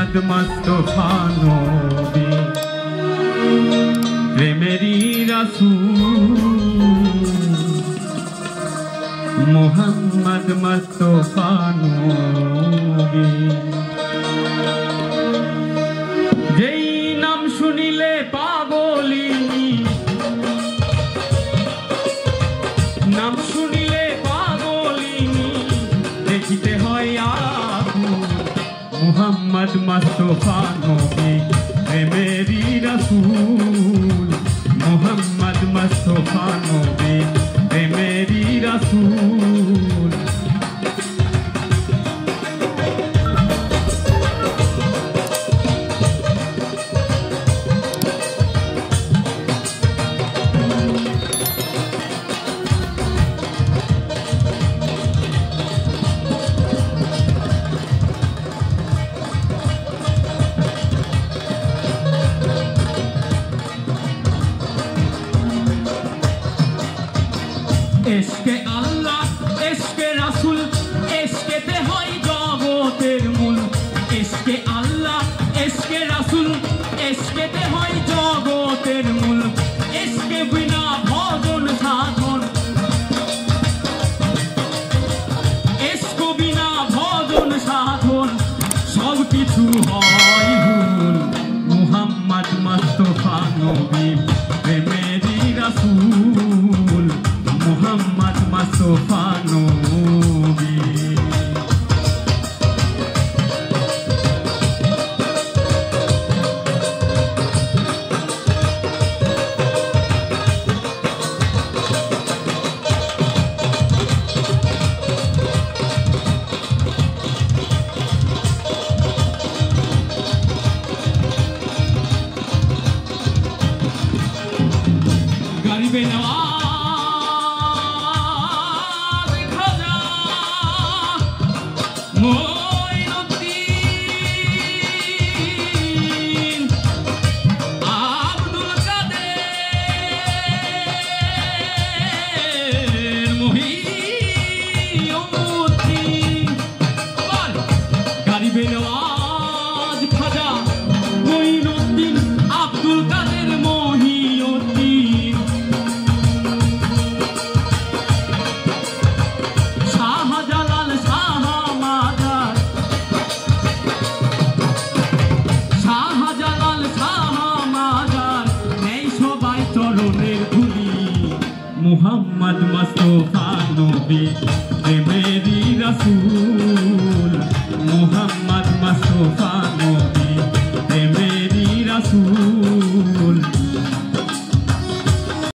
মোহাম্মদ মুস্তাফা নবী প্রেমেরই রাসূল মোহাম্মদ মুস্তাফা নবী যেই নাম শুনিলে পাগলিনী নাম শুনিলে পাগলিনী দেখিতে হয় মোহাম্মদ মুস্তাফা নবী প্রেমেরই রাসূল মোহাম্মদ মুস্তাফা নবী প্রেমেরই রাসূল এশকে আল্লাহ এশকে রাসূল এশকেতে হয় জগতের মূল এশকে আল্লাহ এশকে রাসূল এশকেতে হয় জগতের মূল এশকে বিনা ভজন সাধন এশক বিনা ভজন সাধন সব কিছু হয় ভুল মুহাম্মদ মুস্তাফা নবী প্রেমেরই রাসূল মোহাম্মদ মুস্তাফা নবী গরিবে নওয়াজ খাজা মঈনুদ্দিন আব্দুল কাদের মহিউদ্দিন গরিবে নওয়াজ খাজা মঈনুদ্দিন আব্দুল কাদের মহিউদ্দিন শাহজালাল শাহমাদার শাহজালাল শাহমাদার নেই সবাই চরণের ধুলি মুহাম্মদ মুস্তাফা নবী প্রেমেরই রাসূল মুহাম্মদ মুস্তাফা